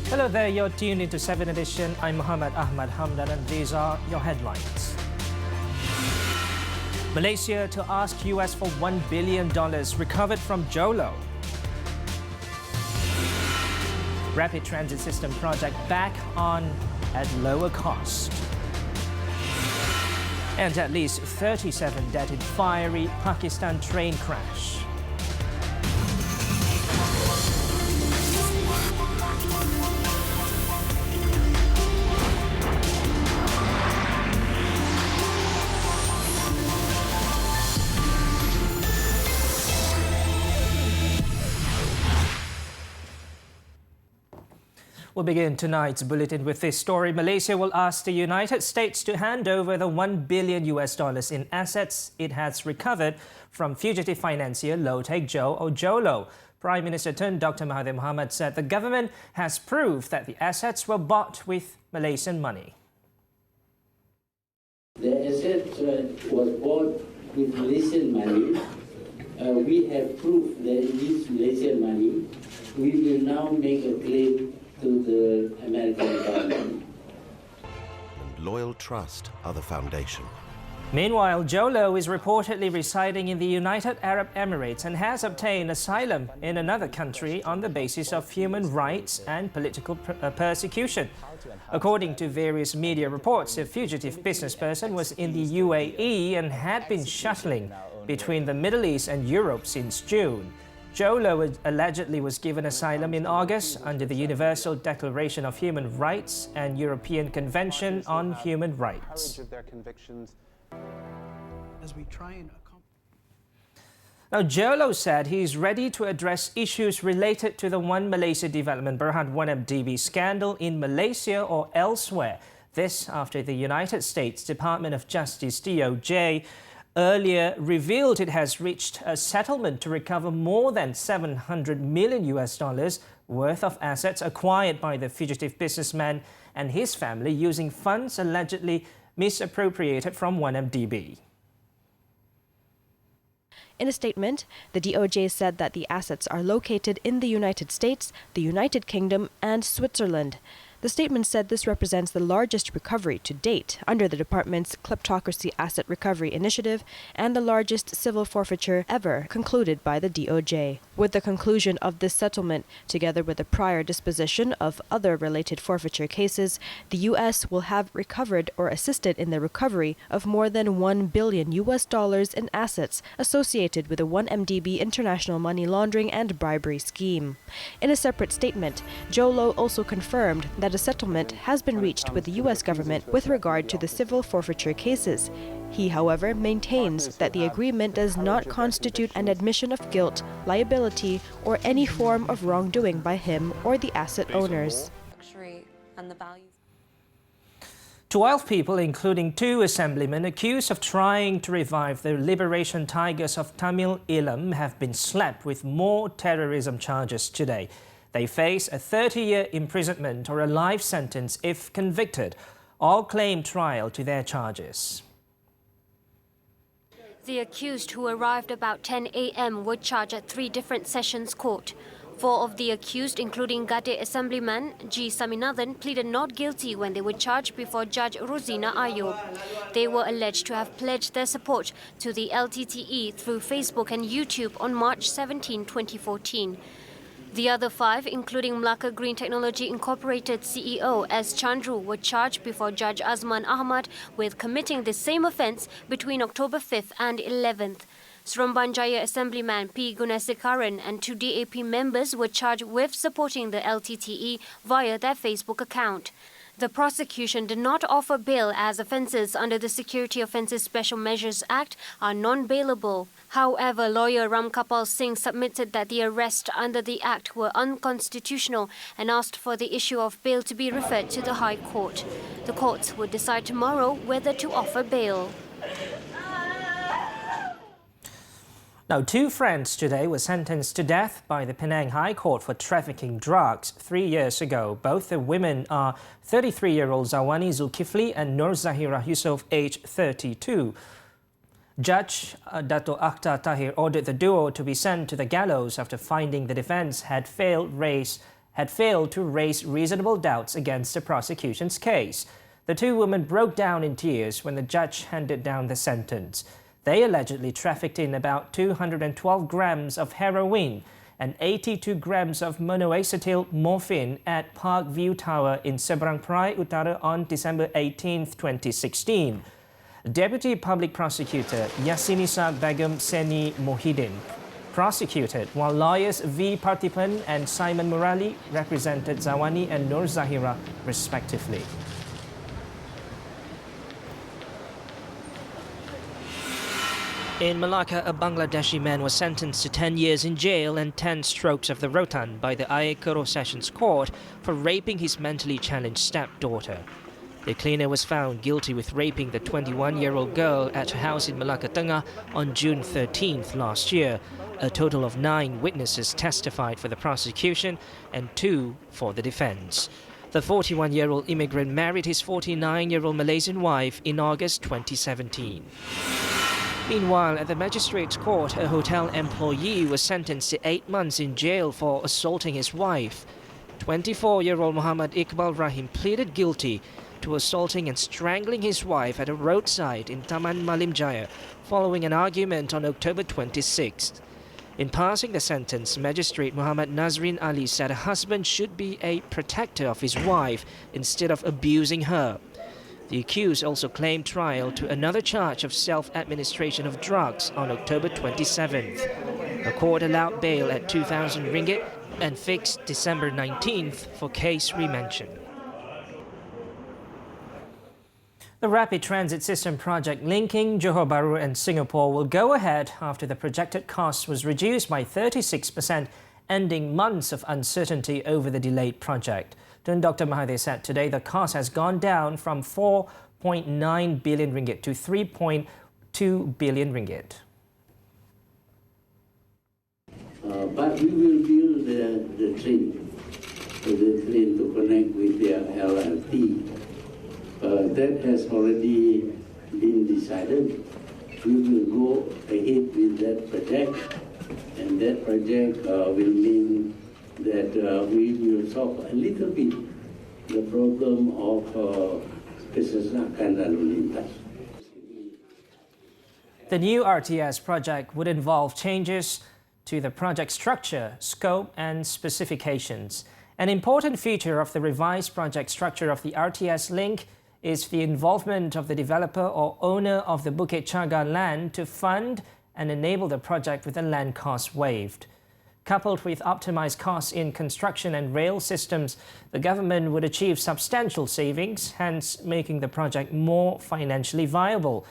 Hello there, you're tuned into 7Edition. I'm Muhammed Ahmad Hamdan and these are your headlines. Malaysia to ask US for $1 billion recovered from Jolo. Rapid transit system project back on at lower cost. And at least 37 dead in fiery Pakistan train crash. We'll begin tonight's bulletin with this story. Malaysia will ask the United States to hand over the $1 billion in assets it has recovered from fugitive financier Low Taek Joe or Jolo. Prime Minister Tun Dr. Mahathir Mohamad said the government has proved that the assets were bought with Malaysian money. The asset was bought with Malaysian money. We have proof that it is Malaysian money. We will now make a claim to the American government. And loyal trust are the foundation. Meanwhile, Jolo is reportedly residing in the United Arab Emirates and has obtained asylum in another country on the basis of human rights and political persecution. According to various media reports, a fugitive businessperson was in the UAE and had been shuttling between the Middle East and Europe since June. Jolo allegedly was given asylum in August under the Universal Declaration of Human Rights and European Convention on Human Rights. Now, Jolo said he is ready to address issues related to the One Malaysia Development Berhad 1MDB scandal in Malaysia or elsewhere. This after the United States Department of Justice DOJ earlier revealed it has reached a settlement to recover more than $700 million worth of assets acquired by the fugitive businessman and his family using funds allegedly misappropriated from 1MDB. In a statement, the DOJ said that the assets are located in the United States, the United Kingdom, and Switzerland. The statement said this represents the largest recovery to date under the department's Kleptocracy Asset Recovery Initiative and the largest civil forfeiture ever concluded by the DOJ. With the conclusion of this settlement, together with the prior disposition of other related forfeiture cases, the U.S. will have recovered or assisted in the recovery of more than $1 billion in assets associated with the 1MDB international money laundering and bribery scheme. In a separate statement, Jolo also confirmed that a settlement has been reached with the U.S. government with regard to the civil forfeiture cases. He, however, maintains that the agreement does not constitute an admission of guilt, liability, or any form of wrongdoing by him or the asset owners. 12 people, including 2 assemblymen accused of trying to revive the liberation tigers of Tamil Eelam, have been slapped with more terrorism charges today. They face a 30-year imprisonment or a life sentence if convicted. All claim trial to their charges. The accused, who arrived about 10 a.m., were charged at 3 different sessions court. 4 of the accused, including Gade Assemblyman G. Saminathan, pleaded not guilty when they were charged before Judge Rosina Ayub. They were alleged to have pledged their support to the LTTE through Facebook and YouTube on March 17, 2014. The other 5, including Melaka Green Technology Incorporated CEO S. Chandru, were charged before Judge Azman Ahmad with committing the same offence between October 5th and 11th. Seremban Jaya Assemblyman P. Gunasekaran and 2 DAP members were charged with supporting the LTTE via their Facebook account. The prosecution did not offer bail as offences under the Security Offences Special Measures Act are non-bailable. However, lawyer Ram Kapal Singh submitted that the arrests under the Act were unconstitutional and asked for the issue of bail to be referred to the High Court. The courts will decide tomorrow whether to offer bail. Now, 2 friends today were sentenced to death by the Penang High Court for trafficking drugs 3 years ago. Both the women are 33-year-old Zawani Zulkifli and Nur Zahira Yusof, aged 32. Judge Dato Akhtar Tahir ordered the duo to be sent to the gallows after finding the defence had failed race had failed to raise reasonable doubts against the prosecution's case. The two women broke down in tears when the judge handed down the sentence. They allegedly trafficked in about 212 grams of heroin and 82 grams of monoacetyl morphine at Park View Tower in Seberang Perai Utara on December 18, 2016. Deputy Public Prosecutor Yasinisa Begum Seni Mohidin prosecuted, while lawyers V. Parthipan and Simon Murali represented Zawani and Nur Zahira respectively. In Malacca, a Bangladeshi man was sentenced to 10 years in jail and 10 strokes of the rotan by the Air Keroh Sessions Court for raping his mentally challenged stepdaughter. The cleaner was found guilty with raping the 21-year-old girl at her house in Malacca Tengah on June 13th last year. A total of 9 witnesses testified for the prosecution and 2 for the defense. The 41-year-old immigrant married his 49-year-old Malaysian wife in August 2017. Meanwhile, at the magistrate's court, a hotel employee was sentenced to 8 months in jail for assaulting his wife. 24-year-old Muhammad Iqbal Rahim pleaded guilty to assaulting and strangling his wife at a roadside in Taman Malim Jaya following an argument on October 26th. In passing the sentence, Magistrate Muhammad Nazrin Ali said a husband should be a protector of his wife instead of abusing her. The accused also claimed trial to another charge of self-administration of drugs on October 27th. The court allowed bail at 2,000 ringgit and fixed December 19th for case remention. The rapid transit system project linking Johor Bahru and Singapore will go ahead after the projected cost was reduced by 36%, ending months of uncertainty over the delayed project. Tun Dr. Mahathir said today the cost has gone down from 4.9 billion ringgit to 3.2 billion ringgit. But we will build the train to connect with the LRT. That has already been decided. We will go ahead with that project, and that project will mean that we will solve a little bit the problem of kesesakan lalu lintas. The new RTS project would involve changes to the project structure, scope and specifications. An important feature of the revised project structure of the RTS link is the involvement of the developer or owner of the Bukit Chagar land to fund and enable the project with the land costs waived. Coupled with optimized costs in construction and rail systems, the government would achieve substantial savings, hence making the project more financially viable.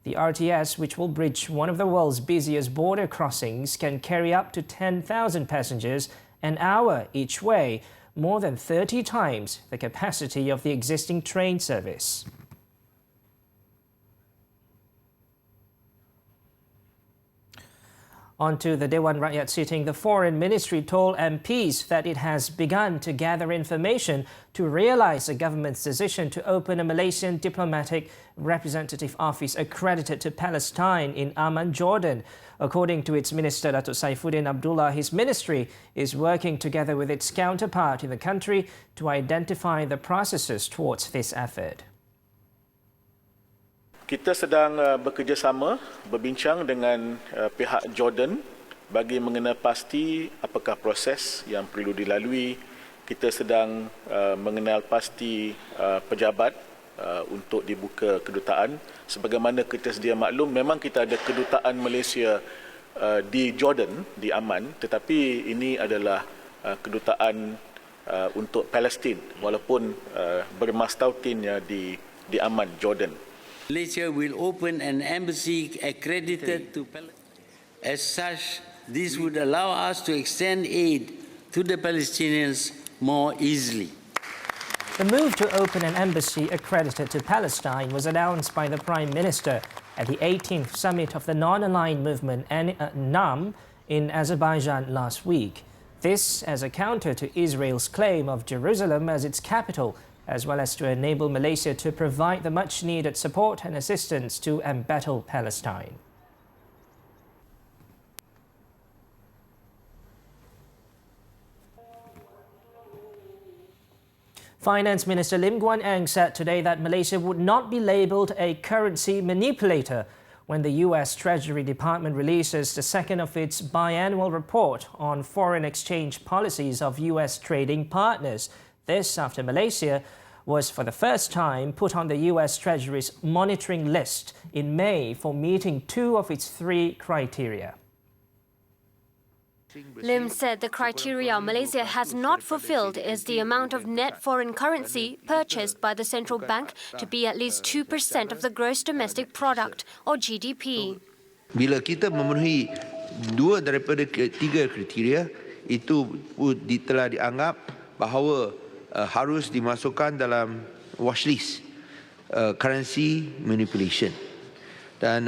The RTS, which will bridge one of the world's busiest border crossings, can carry up to 10,000 passengers an hour each way, more than 30 times the capacity of the existing train service. On to the Dewan Rakyat sitting, the Foreign Ministry told MPs that it has begun to gather information to realise the government's decision to open a Malaysian diplomatic representative office accredited to Palestine in Amman, Jordan. According to its Minister Datuk Saifuddin Abdullah, his ministry is working together with its counterpart in the country to identify the processes towards this effort. Kita sedang bekerjasama, berbincang dengan pihak Jordan bagi mengenal pasti apakah proses yang perlu dilalui. Kita sedang mengenal pasti pejabat untuk dibuka kedutaan. Sebagaimana kita sedia maklum, memang kita ada kedutaan Malaysia di Jordan, di Amman, tetapi ini adalah kedutaan untuk Palestin, walaupun bermastautinnya di Amman, Jordan. Malaysia will open an embassy accredited to Palestine. As such, this would allow us to extend aid to the Palestinians more easily. The move to open an embassy accredited to Palestine was announced by the Prime Minister at the 18th Summit of the Non-Aligned Movement NAM in Azerbaijan last week. This as a counter to Israel's claim of Jerusalem as its capital, as well as to enable Malaysia to provide the much-needed support and assistance to embattle Palestine. Finance Minister Lim Guan Eng said today that Malaysia would not be labelled a currency manipulator when the US Treasury Department releases the second of its biannual report on foreign exchange policies of US trading partners. This after Malaysia was for the first time put on the US Treasury's monitoring list in May for meeting two of its three criteria. Lim said the criteria Malaysia has not fulfilled is the amount of net foreign currency purchased by the central bank to be at least 2% of the gross domestic product or GDP. Bila kita memenuhi dua daripada tiga kriteria, itu telah dianggap bahawa harus dimasukkan dalam watchlist currency manipulation. Dan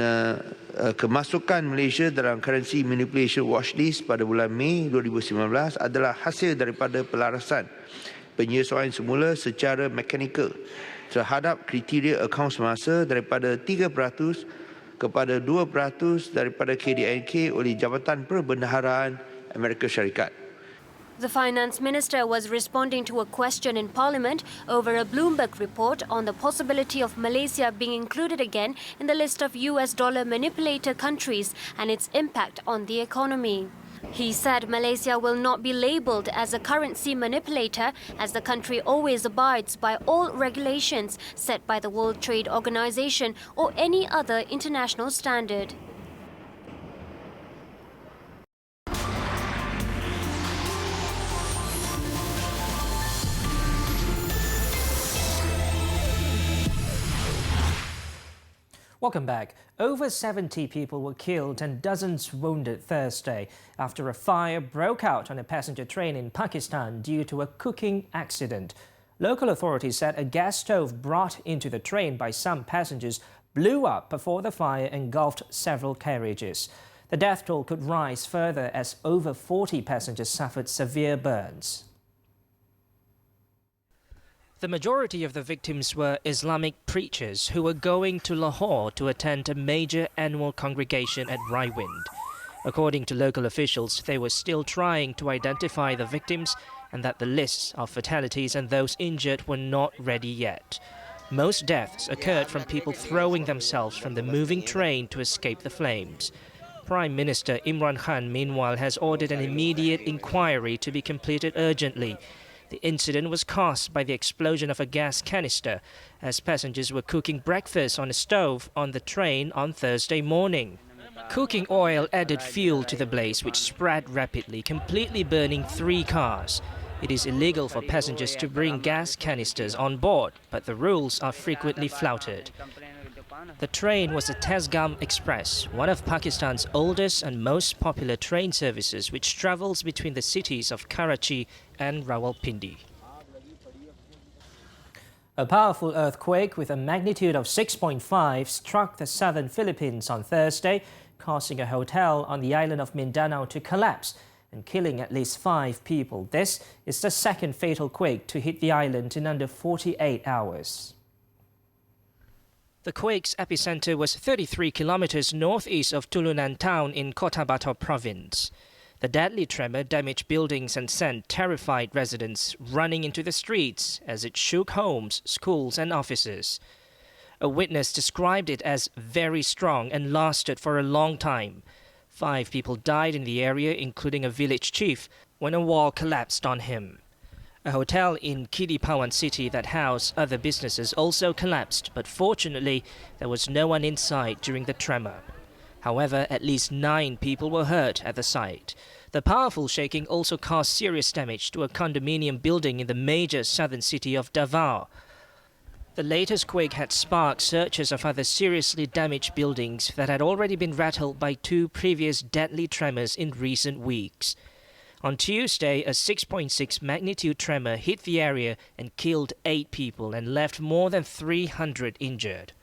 kemasukan Malaysia dalam currency manipulation watchlist pada bulan Mei 2019 adalah hasil daripada pelarasan penyesuaian semula secara mekanikal terhadap kriteria akaun semasa daripada 3% kepada 2% daripada KDNK oleh Jabatan Perbendaharaan Amerika Syarikat. The finance minister was responding to a question in Parliament over a Bloomberg report on the possibility of Malaysia being included again in the list of US dollar manipulator countries and its impact on the economy. He said Malaysia will not be labelled as a currency manipulator as the country always abides by all regulations set by the World Trade Organization or any other international standard. Welcome back. Over 70 people were killed and dozens wounded Thursday after a fire broke out on a passenger train in Pakistan due to a cooking accident. Local authorities said a gas stove brought into the train by some passengers blew up before the fire engulfed several carriages. The death toll could rise further as over 40 passengers suffered severe burns. The majority of the victims were Islamic preachers who were going to Lahore to attend a major annual congregation at Raiwind. According to local officials, they were still trying to identify the victims and that the lists of fatalities and those injured were not ready yet. Most deaths occurred from people throwing themselves from the moving train to escape the flames. Prime Minister Imran Khan, meanwhile, has ordered an immediate inquiry to be completed urgently. The incident was caused by the explosion of a gas canister as passengers were cooking breakfast on a stove on the train on Thursday morning. Cooking oil added fuel to the blaze, which spread rapidly, completely burning 3 cars. It is illegal for passengers to bring gas canisters on board, but the rules are frequently flouted. The train was the Tesgam Express, one of Pakistan's oldest and most popular train services, which travels between the cities of Karachi and Rawalpindi. A powerful earthquake with a magnitude of 6.5 struck the southern Philippines on Thursday, causing a hotel on the island of Mindanao to collapse and killing at least 5 people. This is the second fatal quake to hit the island in under 48 hours. The quake's epicenter was 33 kilometers northeast of Tulunan town in Cotabato province. The deadly tremor damaged buildings and sent terrified residents running into the streets as it shook homes, schools and offices. A witness described it as very strong and lasted for a long time. 5 people died in the area, including a village chief, when a wall collapsed on him. A hotel in Kidipawan city that housed other businesses also collapsed, but fortunately there was no one inside during the tremor. However, at least 9 people were hurt at the site. The powerful shaking also caused serious damage to a condominium building in the major southern city of Davao. The latest quake had sparked searches of other seriously damaged buildings that had already been rattled by 2 previous deadly tremors in recent weeks. On Tuesday, a 6.6 magnitude tremor hit the area and killed 8 people and left more than 300 injured.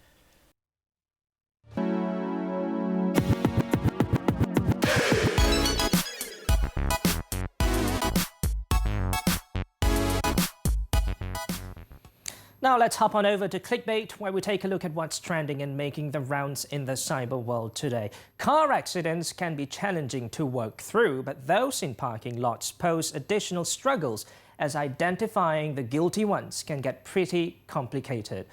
Now let's hop on over to Clickbait, where we take a look at what's trending and making the rounds in the cyber world today. Car accidents can be challenging to work through, but those in parking lots pose additional struggles, as identifying the guilty ones can get pretty complicated.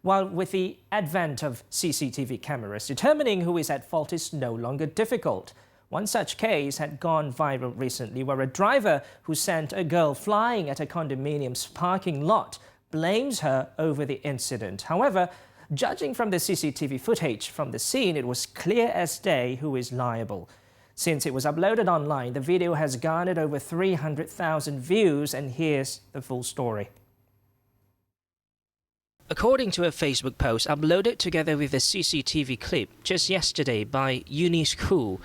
While with the advent of CCTV cameras, determining who is at fault is no longer difficult. One such case had gone viral recently, where a driver who sent a girl flying at a condominium's parking lot blames her over the incident. However, judging from the CCTV footage from the scene, it was clear as day who is liable. Since it was uploaded online, the video has garnered over 300,000 views, and here's the full story. According to a Facebook post uploaded together with a CCTV clip just yesterday by Eunice Koo,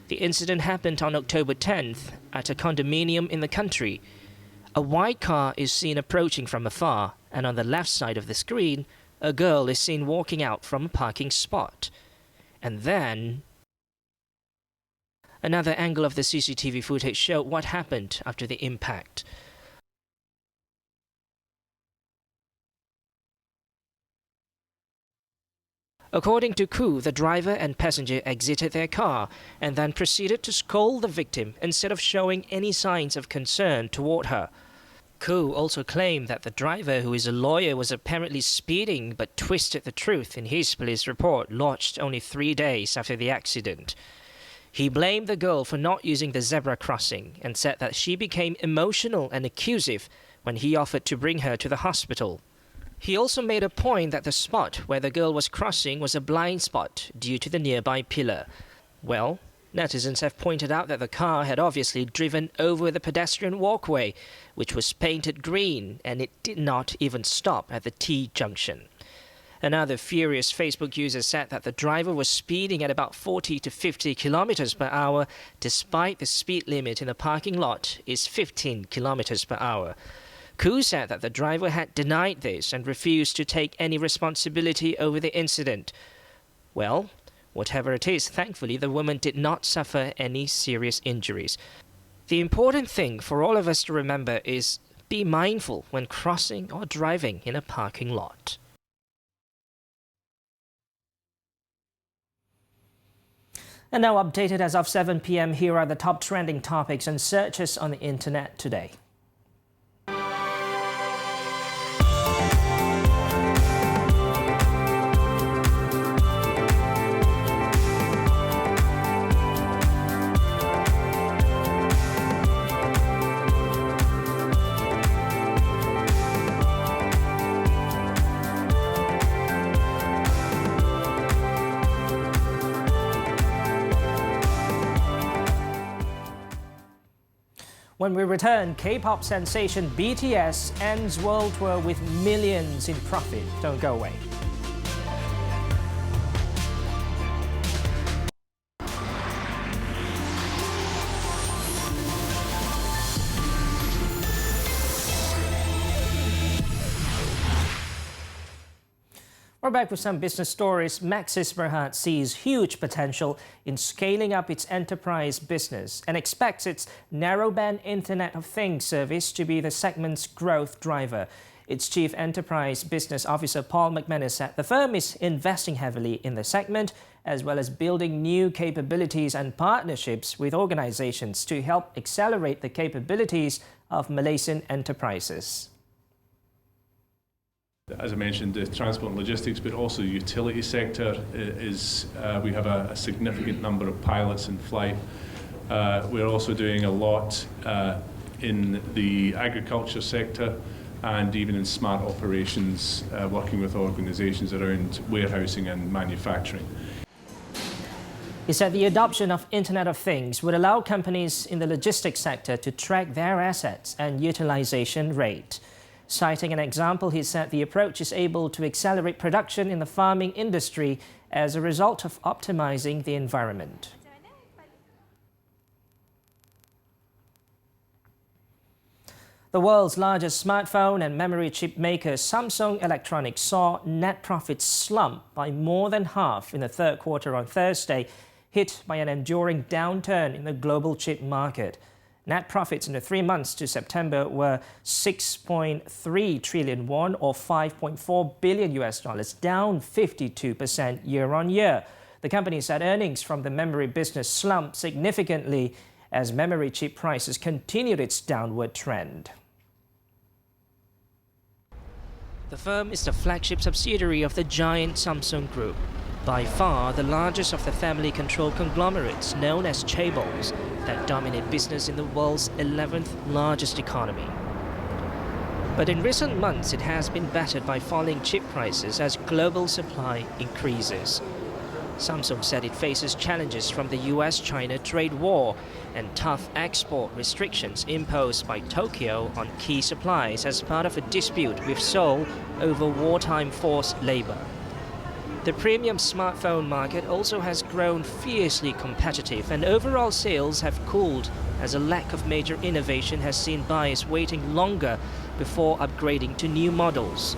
the incident happened on October 10th at a condominium in the country. A white car is seen approaching from afar, and on the left side of the screen, a girl is seen walking out from a parking spot. And then another angle of the CCTV footage showed what happened after the impact. According to Koo, the driver and passenger exited their car and then proceeded to scold the victim instead of showing any signs of concern toward her. Koo also claimed that the driver, who is a lawyer, was apparently speeding but twisted the truth in his police report lodged only 3 days after the accident. He blamed the girl for not using the zebra crossing and said that she became emotional and accusive when he offered to bring her to the hospital. He also made a point that the spot where the girl was crossing was a blind spot due to the nearby pillar. Well, netizens have pointed out that the car had obviously driven over the pedestrian walkway, which was painted green, and it did not even stop at the T-junction. Another furious Facebook user said that the driver was speeding at about 40 to 50 kilometers per hour, despite the speed limit in the parking lot is 15 kilometers per hour. Koo said that the driver had denied this and refused to take any responsibility over the incident. Well, whatever it is, thankfully the woman did not suffer any serious injuries. The important thing for all of us to remember is be mindful when crossing or driving in a parking lot. And now updated as of 7 p.m, here are the top trending topics and searches on the internet today. When we return, K-pop sensation BTS ends world tour with millions in profit. Don't go away. We're back with some business stories. Maxis Berhad sees huge potential in scaling up its enterprise business and expects its narrowband Internet of Things service to be the segment's growth driver. Its Chief Enterprise Business Officer Paul McManus said the firm is investing heavily in the segment, as well as building new capabilities and partnerships with organizations to help accelerate the capabilities of Malaysian enterprises. As I mentioned, the transport and logistics, but also the utility sector we have a significant number of pilots in flight. We're also doing a lot in the agriculture sector and even in smart operations, working with organizations around warehousing and manufacturing. He said the adoption of Internet of Things would allow companies in the logistics sector to track their assets and utilization rate. Citing an example, he said the approach is able to accelerate production in the farming industry as a result of optimizing the environment. The world's largest smartphone and memory chip maker, Samsung Electronics, saw net profits slump by more than half in the third quarter on Thursday, hit by an enduring downturn in the global chip market. Net profits in the 3 months to September were 6.3 trillion won or $5.4 billion, down 52% year-on-year. The company said earnings from the memory business slumped significantly as memory chip prices continued its downward trend. The firm is the flagship subsidiary of the giant Samsung Group, by far the largest of the family-controlled conglomerates known as chaebols that dominate business in the world's 11th largest economy. But in recent months, it has been battered by falling chip prices as global supply increases. Samsung said it faces challenges from the US-China trade war and tough export restrictions imposed by Tokyo on key supplies as part of a dispute with Seoul over wartime forced labor. The premium smartphone market also has grown fiercely competitive, and overall sales have cooled as a lack of major innovation has seen buyers waiting longer before upgrading to new models.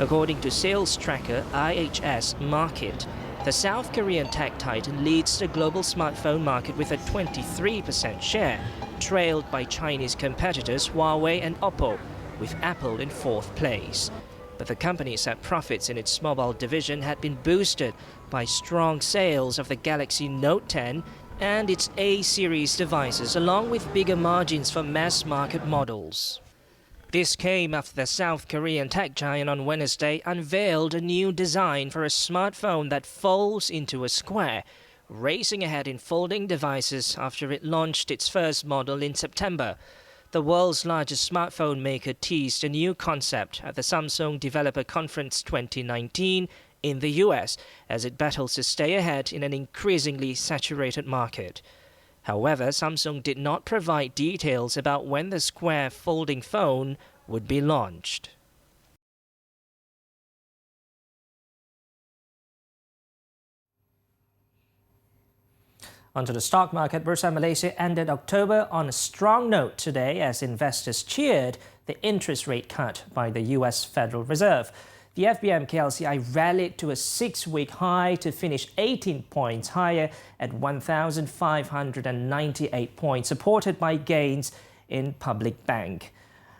According to sales tracker IHS Markit, the South Korean tech titan leads the global smartphone market with a 23% share, trailed by Chinese competitors Huawei and Oppo, with Apple in 4th place. But the company said profits in its mobile division had been boosted by strong sales of the Galaxy Note 10 and its A-series devices, along with bigger margins for mass-market models. This came after the South Korean tech giant on Wednesday unveiled a new design for a smartphone that folds into a square, racing ahead in folding devices after it launched its first model in September. The world's largest smartphone maker teased a new concept at the Samsung Developer Conference 2019 in the US as it battles to stay ahead in an increasingly saturated market. However, Samsung did not provide details about when the square folding phone would be launched. Onto the stock market, Bursa Malaysia ended October on a strong note today as investors cheered the interest rate cut by the US Federal Reserve. The FBM KLCI rallied to a 6-week high to finish 18 points higher at 1,598 points, supported by gains in Public Bank.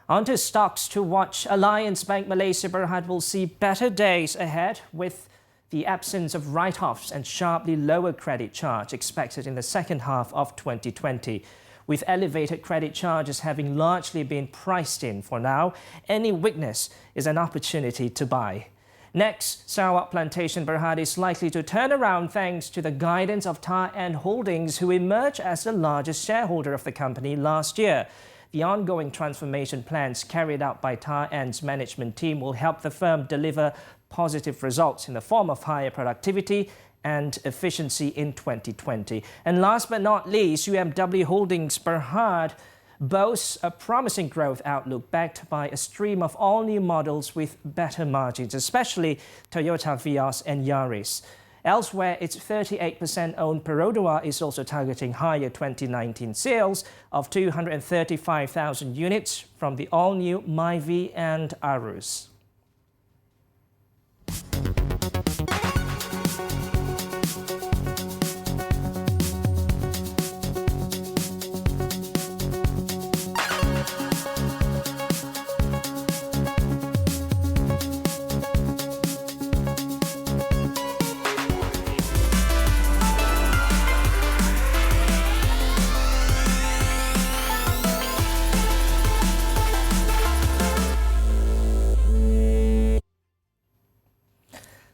Onto stocks to watch. Alliance Bank Malaysia Berhad will see better days ahead with the absence of write-offs and sharply lower credit charge expected in the second half of 2020. With elevated credit charges having largely been priced in for now, any weakness is an opportunity to buy. Next, Sarawak Plantation Berhad is likely to turn around thanks to the guidance of Tar An Holdings, who emerged as the largest shareholder of the company last year. The ongoing transformation plans carried out by Tar An's management team will help the firm deliver positive results in the form of higher productivity and efficiency in 2020. And last but not least, UMW Holdings Berhad boasts a promising growth outlook backed by a stream of all-new models with better margins, especially Toyota Vios and Yaris. Elsewhere, its 38% owned Perodua is also targeting higher 2019 sales of 235,000 units from the all-new Myvi and Arus.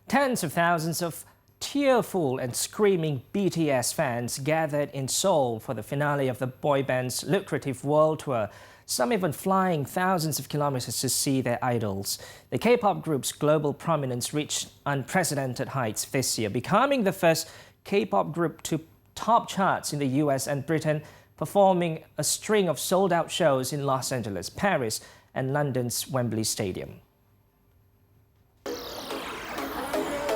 Tens of thousands of tearful and screaming BTS fans gathered in Seoul for the finale of the boy band's lucrative world tour, some even flying thousands of kilometers to see their idols. The K-pop group's global prominence reached unprecedented heights this year, becoming the first K-pop group to top charts in the US and Britain, performing a string of sold-out shows in Los Angeles, Paris, and London's Wembley Stadium.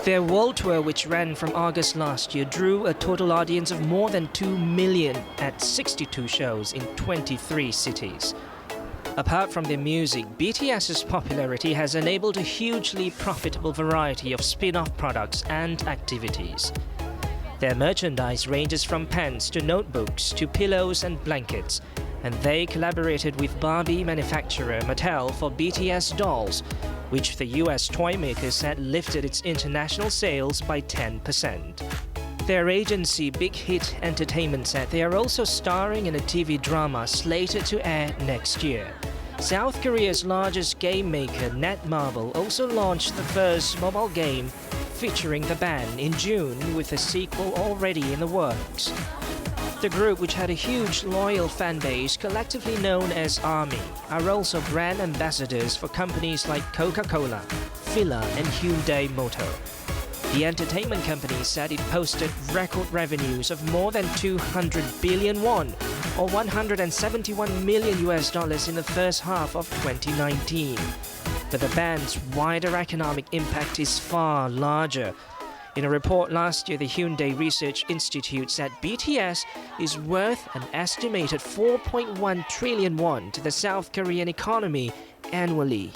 Their world tour, which ran from August last year, drew a total audience of more than 2 million at 62 shows in 23 cities. Apart from their music, BTS's popularity has enabled a hugely profitable variety of spin-off products and activities. Their merchandise ranges from pens to notebooks to pillows and blankets, and they collaborated with Barbie manufacturer Mattel for BTS dolls, which the US toy maker said lifted its international sales by 10%. Their agency Big Hit Entertainment said they are also starring in a TV drama slated to air next year. South Korea's largest game maker Netmarble also launched the first mobile game featuring the band in June, with a sequel already in the works. The group, which had a huge loyal fan base collectively known as ARMY, are also brand ambassadors for companies like Coca-Cola, Fila and Hyundai Motor. The entertainment company said it posted record revenues of more than 200 billion won, or $171 million in the first half of 2019. But the band's wider economic impact is far larger. In a report last year, the Hyundai Research Institute said BTS is worth an estimated 4.1 trillion won to the South Korean economy annually.